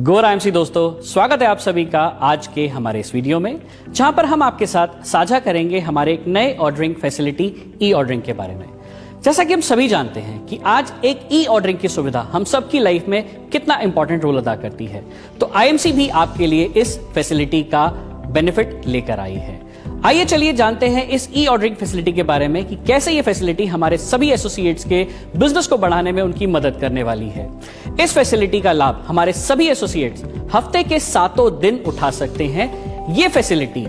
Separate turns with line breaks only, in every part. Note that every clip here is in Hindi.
गोर आईएमसी दोस्तों, स्वागत है आप सभी का आज के हमारे इस वीडियो में, जहां पर हम आपके साथ साझा करेंगे हमारे एक नए ऑर्डरिंग फैसिलिटी ई ऑर्डरिंग के बारे में। जैसा कि हम सभी जानते हैं कि आज एक ई ऑर्डरिंग की सुविधा हम सबकी लाइफ में कितना इंपॉर्टेंट रोल अदा करती है, तो आईएमसी भी आपके लिए इस फैसिलिटी का बेनिफिट लेकर आई है। आइए चलिए जानते हैं इस ई ऑर्डरिंग फैसिलिटी के बारे में कि कैसे ये फैसिलिटी हमारे सभी एसोसिएट्स के बिजनेस को बढ़ाने में उनकी मदद करने वाली है। इस फैसिलिटी का लाभ हमारे सभी एसोसिएट्स हफ्ते के 7 दिन उठा सकते हैं। ये फैसिलिटी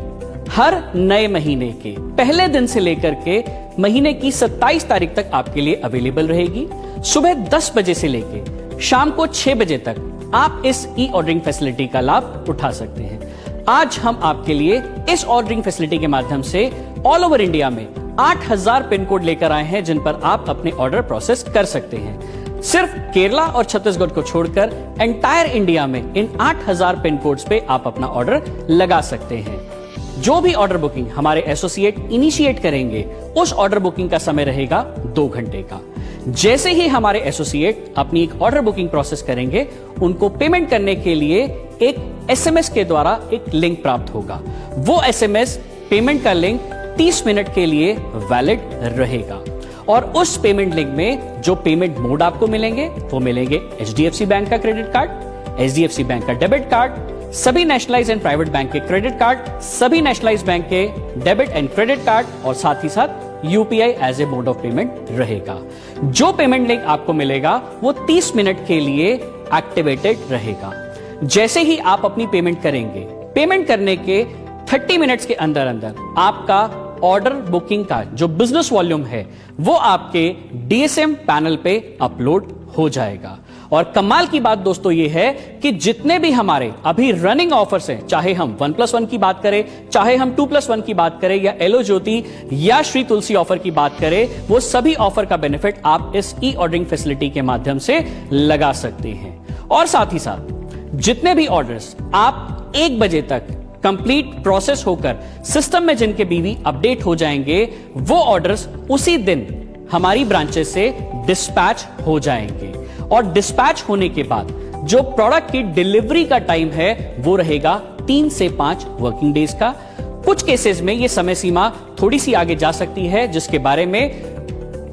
हर नए महीने के पहले दिन से लेकर के महीने की 27 तारीख तक आपके लिए अवेलेबल रहेगी। सुबह 10 बजे से लेकर शाम को 6 बजे तक आप इस ई ऑर्डरिंग फैसिलिटी का लाभ उठा सकते हैं। आज हम आपके लिए इस ऑर्डरिंग फैसिलिटी के माध्यम से ऑल ओवर इंडिया में 8000 पिन कोड लेकर आए हैं, जिन पर आप अपने ऑर्डर प्रोसेस कर सकते हैं। सिर्फ केरला और छत्तीसगढ़ को छोड़कर एंटायर इंडिया में इन 8000 पिन कोड्स पे आप अपना ऑर्डर लगा सकते हैं। जो भी ऑर्डर बुकिंग हमारे एसोसिएट इनिशिएट करेंगे, उस ऑर्डर बुकिंग का समय रहेगा 2 घंटे का। जैसे ही हमारे एसोसिएट अपनी एक ऑर्डर बुकिंग प्रोसेस करेंगे, उनको पेमेंट करने के लिए एक एसएमएस के द्वारा एक लिंक प्राप्त होगा। वो एसएमएस पेमेंट का लिंक 30 मिनट के लिए वैलिड रहेगा और उस पेमेंट लिंक में जो पेमेंट मोड आपको मिलेंगे वो मिलेंगे एचडीएफसी बैंक का क्रेडिट कार्ड, एचडीएफसी बैंक का डेबिट कार्ड, सभी नेशनलाइज्ड एंड प्राइवेट बैंक के क्रेडिट कार्ड, सभी नेशनलाइज्ड बैंक के डेबिट एंड क्रेडिट कार्ड और साथ ही साथ UPI as a mode of payment रहेगा। जो पेमेंट लिंक आपको मिलेगा वो 30 मिनट के लिए एक्टिवेटेड रहेगा। जैसे ही आप अपनी पेमेंट करेंगे, पेमेंट करने के 30 मिनट्स के अंदर अंदर आपका ऑर्डर बुकिंग का जो बिजनेस वॉल्यूम है वो आपके डीएसएम पैनल पे अपलोड हो जाएगा। और कमाल की बात दोस्तों ये है कि जितने भी हमारे अभी रनिंग ऑफर्स हैं, चाहे हम 1+1 की बात करें, चाहे हम 2+1 की बात करें, या एलो ज्योति या श्री तुलसी ऑफर की बात करें, वो सभी ऑफर का बेनिफिट आप इस ई ऑर्डरिंग फैसिलिटी के माध्यम से लगा सकते हैं। और साथ ही साथ जितने भी ऑर्डर्स आप 1 बजे तक कंप्लीट प्रोसेस होकर सिस्टम में जिनके बीवी अपडेट हो जाएंगे, वो ऑर्डर्स उसी दिन हमारी ब्रांचेस से डिस्पैच हो जाएंगे। और डिस्पैच होने के बाद जो प्रोडक्ट की डिलीवरी का टाइम है वो रहेगा 3 से 5 वर्किंग डेज का। कुछ केसेस में ये समय सीमा थोड़ी सी आगे जा सकती है, जिसके बारे में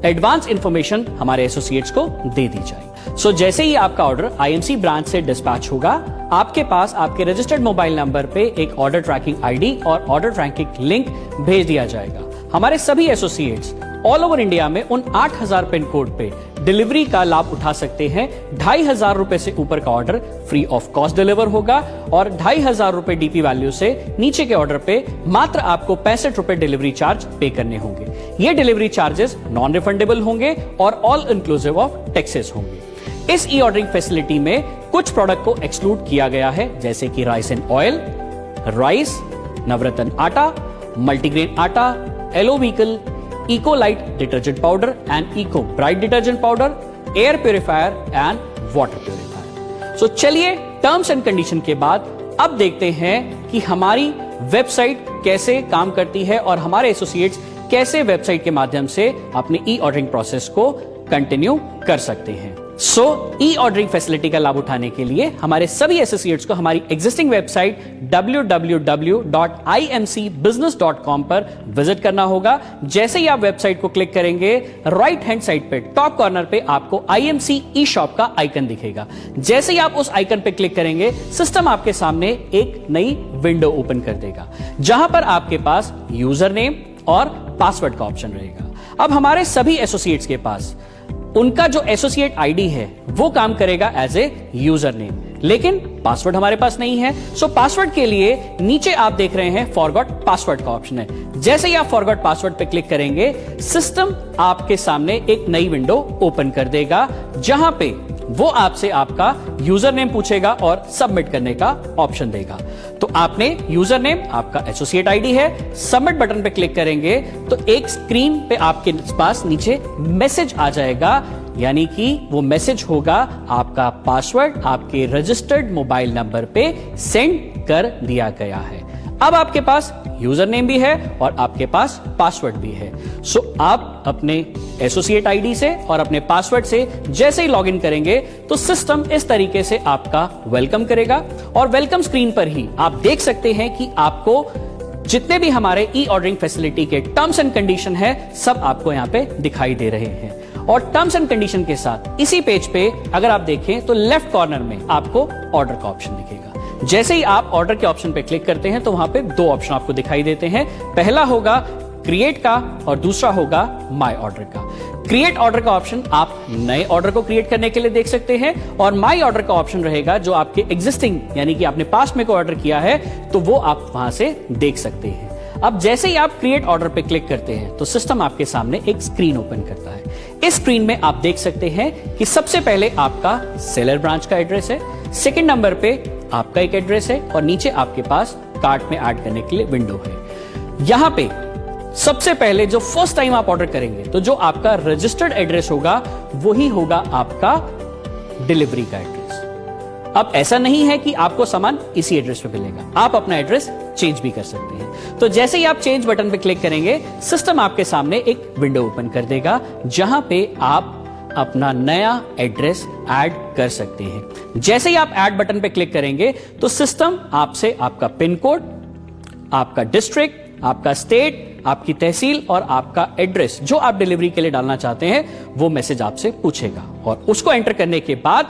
एडवांस इंफॉर्मेशन हमारे एसोसिएट्स को दे दी जाए। सो जैसे ही आपका ऑर्डर आईएमसी ब्रांच से डिस्पैच होगा, आपके पास आपके रजिस्टर्ड मोबाइल नंबर पे एक ऑर्डर ट्रैकिंग आईडी और ऑर्डर ट्रैकिंग लिंक भेज दिया जाएगा। हमारे सभी एसोसिएट्स ऑल ओवर इंडिया में उन 8000 पिन कोड पे डिलीवरी का लाभ उठा सकते हैं। 2500 रुपए से ऊपर का order free of cost deliver होगा और 2500 रुपए डीपी वैल्यू से नीचे के ऑर्डर पे मात्र आपको 65 रुपए डिलीवरी चार्ज पे करने होंगे। ये डिलीवरी चार्जेस नॉन रिफंडेबल होंगे और ऑल इंक्लूसिव ऑफ टैक्सेस होंगे। इस ई ऑर्डरिंग फैसिलिटी में कुछ प्रोडक्ट को एक्सक्लूड किया गया है, जैसे कि rice and oil, rice, Navratna atta, multigrain atta, aloe vehicle, eco light detergent powder and eco bright detergent powder, air purifier and water purifier. So चलिए टर्म्स एंड कंडीशन के बाद अब देखते हैं कि हमारी वेबसाइट कैसे काम करती है और हमारे एसोसिएट्स कैसे वेबसाइट के माध्यम से अपने ई ऑर्डरिंग प्रोसेस को कंटिन्यू कर सकते हैं। सो ई ऑर्डरिंग फैसिलिटी का लाभ उठाने के लिए हमारे सभी एसोसिएट्स को हमारी एग्जिस्टिंग वेबसाइट www.imcbusiness.com पर विजिट करना होगा। जैसे ही आप वेबसाइट को क्लिक करेंगे, राइट हैंड साइड पे टॉप कॉर्नर पे आपको आईएमसी ई शॉप का आइकन दिखेगा। जैसे ही आप उस आइकन पे क्लिक करेंगे, सिस्टम आपके सामने एक नई विंडो ओपन कर देगा, जहां पर आपके पास यूजर नेम और पासवर्ड का ऑप्शन रहेगा। अब हमारे सभी एसोसिएट्स के पास उनका जो एसोसिएट आईडी है वो काम करेगा एज ए यूजर नेम, लेकिन पासवर्ड हमारे पास नहीं है। सो पासवर्ड के लिए नीचे आप देख रहे हैं फॉरगॉट पासवर्ड का ऑप्शन है। जैसे ही आप फॉरगॉट पासवर्ड पे क्लिक करेंगे, सिस्टम आपके सामने एक नई विंडो ओपन कर देगा, जहां पे वो आपसे आपका यूजर नेम पूछेगा और सबमिट करने का ऑप्शन देगा। तो आपने यूजर नेम, आपका एसोसिएट आईडी है, सबमिट बटन पे क्लिक करेंगे तो एक स्क्रीन पे आपके पास नीचे मैसेज आ जाएगा, यानी कि वो मैसेज होगा आपका पासवर्ड आपके रजिस्टर्ड मोबाइल नंबर पे सेंड कर दिया गया है। अब आपके पास यूजर नेम भी है और आपके पास पासवर्ड भी है। सो आप अपने एसोसिएट आईडी से और अपने पासवर्ड से जैसे ही लॉगिन करेंगे तो सिस्टम इस तरीके से आपका वेलकम करेगा और वेलकम स्क्रीन पर ही आप देख सकते हैं कि आपको जितने भी हमारे ई ऑर्डरिंग फैसिलिटी के टर्म्स एंड कंडीशन है सब आपको यहां पे दिखाई दे रहे हैं। और टर्म्स एंड कंडीशन के साथ इसी पेज पे अगर आप देखें तो लेफ्ट कॉर्नर में आपको ऑर्डर का ऑप्शन दिखेगा। जैसे ही आप ऑर्डर के ऑप्शन पे क्लिक करते हैं तो वहां पे दो ऑप्शन आपको दिखाई देते हैं, पहला होगा क्रिएट का और दूसरा होगा माय ऑर्डर का। क्रिएट ऑर्डर का ऑप्शन आप नए ऑर्डर को क्रिएट करने के लिए देख सकते हैं और माय ऑर्डर का ऑप्शन रहेगा जो आपके एग्जिस्टिंग यानी कि आपने पास्ट में कोई ऑर्डर किया है तो वो आप वहां से देख सकते हैं। अब जैसे ही आप क्रिएट ऑर्डर पे क्लिक करते हैं तो सिस्टम आपके सामने एक स्क्रीन ओपन करता है। इस स्क्रीन में आप देख सकते हैं कि सबसे पहले आपका सेलर ब्रांच का एड्रेस है, सेकंड नंबर पे आपका एक एड्रेस है और नीचे आपके पास कार्ट में ऐड करने के लिए विंडो है। यहां पे सबसे पहले जो फर्स्ट टाइम आप ऑर्डर करेंगे तो जो आपका रजिस्टर्ड एड्रेस होगा वही होगा आपका डिलीवरी का एड्रेस। अब ऐसा नहीं है कि आपको सामान इसी एड्रेस पे मिलेगा, आप अपना एड्रेस चेंज भी कर सकते हैं। तो जैसे ही आप चेंज बटन पे क्लिक करेंगे सिस्टम आपके सामने एक विंडो ओपन कर देगा जहां पे आप अपना नया एड्रेस ऐड कर सकते हैं। जैसे ही आप ऐड बटन पे क्लिक करेंगे तो सिस्टम आपसे आपका पिन कोड, आपका डिस्ट्रिक्ट, आपका स्टेट, आपकी तहसील और आपका एड्रेस जो आप डिलीवरी के लिए डालना चाहते हैं वो मैसेज आपसे पूछेगा और उसको एंटर करने के बाद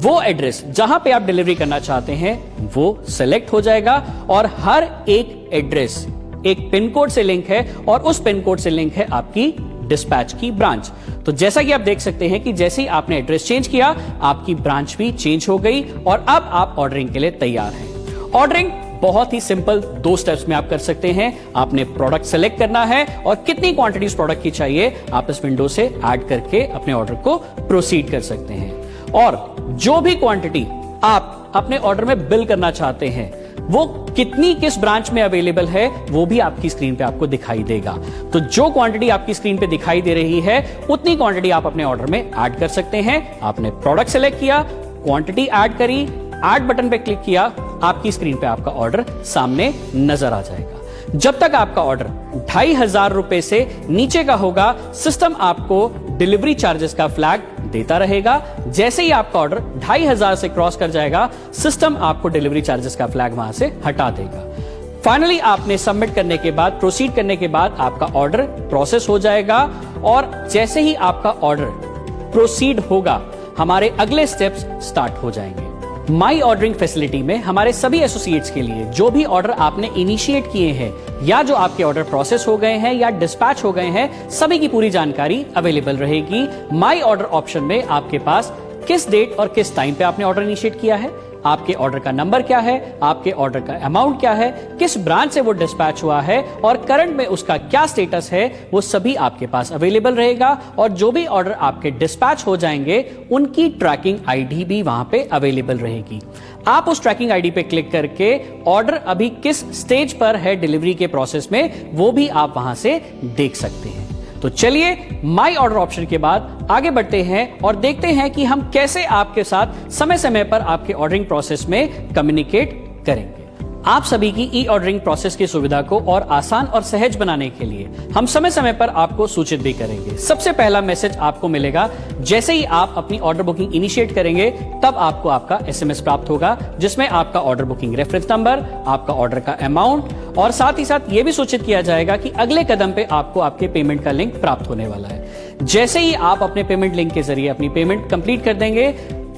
वो एड्रेस जहां पे आप डिलीवरी करना चाहते हैं वो सिलेक्ट हो जाएगा और हर एक एड्रेस एक पिन कोड से लिंक है और उस पिन कोड से लिंक है आपकी डिस्पैच की ब्रांच। तो जैसा कि आप देख सकते हैं कि जैसे ही आपने एड्रेस चेंज किया आपकी ब्रांच भी चेंज हो गई और अब आप ऑर्डरिंग के लिए तैयार हैं। ऑर्डरिंग बहुत ही सिंपल 2 स्टेप्स में आप कर सकते हैं। आपने प्रोडक्ट सेलेक्ट करना है और कितनी क्वांटिटी उस प्रोडक्ट की चाहिए आप इस विंडो से ऐड करके अपने ऑर्डर को प्रोसीड कर सकते हैं और जो भी क्वांटिटी आप अपने ऑर्डर में बिल करना चाहते हैं वो कितनी किस ब्रांच में अवेलेबल है वो भी आपकी स्क्रीन पे आपको दिखाई देगा। तो जो क्वांटिटी आपकी स्क्रीन पे दिखाई दे रही है उतनी क्वांटिटी आप अपने ऑर्डर में ऐड कर सकते हैं। आपने प्रोडक्ट सेलेक्ट किया, क्वांटिटी ऐड करी, ऐड बटन पे क्लिक किया, आपकी स्क्रीन पे आपका ऑर्डर सामने नजर आ जाएगा। जब तक आपका ऑर्डर 2,500 रुपए से नीचे का होगा सिस्टम आपको डिलीवरी चार्जेस का फ्लैग देता रहेगा। जैसे ही आपका ऑर्डर 2,500 से क्रॉस कर जाएगा सिस्टम आपको डिलीवरी चार्जेस का फ्लैग वहां से हटा देगा। फाइनली आपने सबमिट करने के बाद प्रोसीड करने के बाद आपका ऑर्डर प्रोसेस हो जाएगा और जैसे ही आपका ऑर्डर प्रोसीड होगा हमारे अगले स्टेप्स स्टार्ट हो जाएंगे। माई ऑर्डरिंग फैसिलिटी में हमारे सभी एसोसिएट्स के लिए जो भी ऑर्डर आपने इनिशिएट किए हैं या जो आपके ऑर्डर प्रोसेस हो गए हैं या डिस्पैच हो गए हैं सभी की पूरी जानकारी अवेलेबल रहेगी। माई ऑर्डर ऑप्शन में आपके पास किस डेट और किस टाइम पे आपने ऑर्डर इनिशिएट किया है, आपके ऑर्डर का नंबर क्या है, आपके ऑर्डर का अमाउंट क्या है, किस ब्रांच से वो डिस्पैच हुआ है और करंट में उसका क्या स्टेटस है वो सभी आपके पास अवेलेबल रहेगा। और जो भी ऑर्डर आपके डिस्पैच हो जाएंगे उनकी ट्रैकिंग आईडी भी वहां पे अवेलेबल रहेगी। आप उस ट्रैकिंग आईडी पे क्लिक करके ऑर्डर अभी किस स्टेज पर है डिलीवरी के प्रोसेस में वो भी आप वहां से देख सकते हैं। तो चलिए माई ऑर्डर ऑप्शन के बाद आगे बढ़ते हैं और देखते हैं कि हम कैसे आपके साथ समय समय पर आपके ऑर्डरिंग प्रोसेस में कम्युनिकेट करेंगे। आप सभी की ई ऑर्डरिंग प्रोसेस की सुविधा को और आसान और सहज बनाने के लिए हम समय समय पर आपको सूचित भी करेंगे। सबसे पहला मैसेज आपको मिलेगा जैसे ही आप अपनी ऑर्डर बुकिंग इनिशिएट करेंगे तब आपको आपका एसएमएस प्राप्त होगा जिसमें आपका ऑर्डर बुकिंग रेफरेंस नंबर, आपका ऑर्डर का अमाउंट और साथ ही साथ यह भी सूचित किया जाएगा कि अगले कदम पे आपको आपके पेमेंट का लिंक प्राप्त होने वाला है। जैसे ही आप अपने पेमेंट लिंक के जरिए अपनी पेमेंट कंप्लीट कर देंगे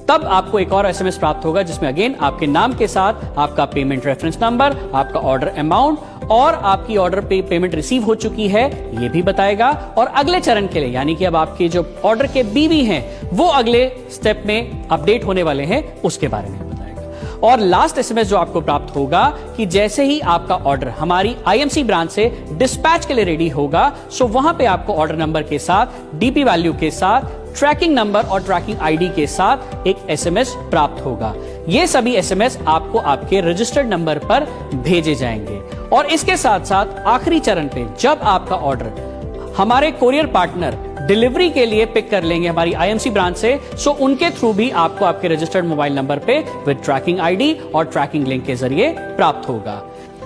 तब आपको एक और एसएमएस प्राप्त होगा जिसमें अगेन आपके नाम के साथ आपका पेमेंट रेफरेंस नंबर, आपका ऑर्डर अमाउंट और आपकी ऑर्डर पे पेमेंट रिसीव हो चुकी है ये भी बताएगा। और अगले चरण के लिए यानी कि अब आपके जो ऑर्डर के बीवी हैं वो अगले स्टेप में अपडेट होने वाले हैं उसके बारे में बताएगा। और लास्ट एसएमएस जो आपको प्राप्त होगा कि जैसे ही आपका ऑर्डर हमारी आईएमसी ब्रांच से डिस्पैच के लिए रेडी होगा सो वहां पे आपको ऑर्डर नंबर के साथ, डीपी वैल्यू के साथ, ट्रैकिंग नंबर और ट्रैकिंग आईडी के साथ एक एसएमएस प्राप्त होगा। ये सभी एसएमएस आपको आपके रजिस्टर्ड नंबर पर भेजे जाएंगे। और इसके साथ साथ आखिरी चरण पे जब आपका ऑर्डर हमारे कोरियर पार्टनर डिलीवरी के लिए पिक कर लेंगे हमारी आईएमसी ब्रांच से सो उनके थ्रू भी आपको आपके रजिस्टर्ड मोबाइल नंबर पे विद ट्रैकिंग आईडी और ट्रैकिंग लिंक के जरिए प्राप्त होगा।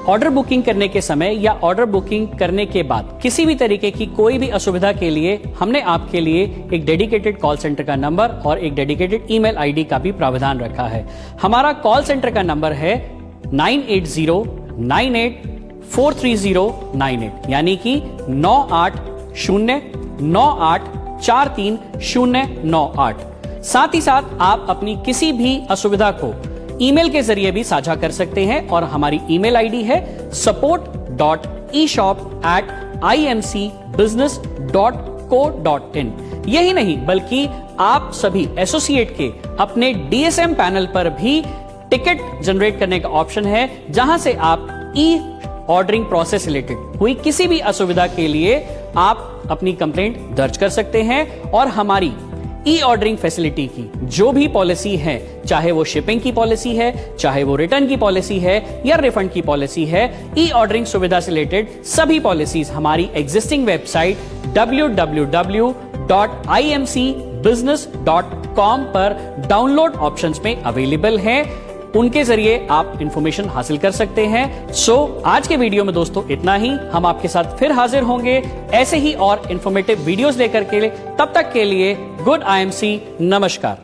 ऑर्डर बुकिंग करने के समय या ऑर्डर बुकिंग करने के बाद किसी भी तरीके की कोई भी असुविधा के लिए हमने आपके लिए एक डेडिकेटेड कॉल सेंटर का नंबर और एक डेडिकेटेड ईमेल आईडी का भी प्रावधान रखा है। हमारा कॉल सेंटर का नंबर है 9809843098, यानी कि 9809843098। साथ ही साथ आप अपनी किसी भी असुविधा को ईमेल के जरिए भी साझा कर सकते हैं और हमारी ईमेल आईडी है support.eshop@imcbusiness.co.in। यही नहीं बल्कि आप सभी एसोसिएट के अपने डीएसएम पैनल पर भी टिकट जनरेट करने का ऑप्शन है, जहां से आप ई ऑर्डरिंग प्रोसेस रिलेटेड हुई किसी भी असुविधा के लिए आप अपनी कंप्लेंट दर्ज कर सकते हैं और हमारी ई ऑर्डरिंग फैसिलिटी की जो भी पॉलिसी है, चाहे वो शिपिंग की पॉलिसी है, चाहे वो रिटर्न की पॉलिसी है या रिफंड की पॉलिसी है, ई ऑर्डरिंग सुविधा से रिलेटेड सभी पॉलिसीज हमारी एग्जिस्टिंग वेबसाइट www.imcbusiness.com पर डाउनलोड ऑप्शंस में अवेलेबल हैं। उनके जरिए आप इंफॉर्मेशन हासिल कर सकते हैं। आज के वीडियो में दोस्तों इतना ही। हम आपके साथ फिर हाजिर होंगे ऐसे ही और इंफॉर्मेटिव वीडियोस लेकर के। तब तक के लिए गुड आईएमसी, नमस्कार।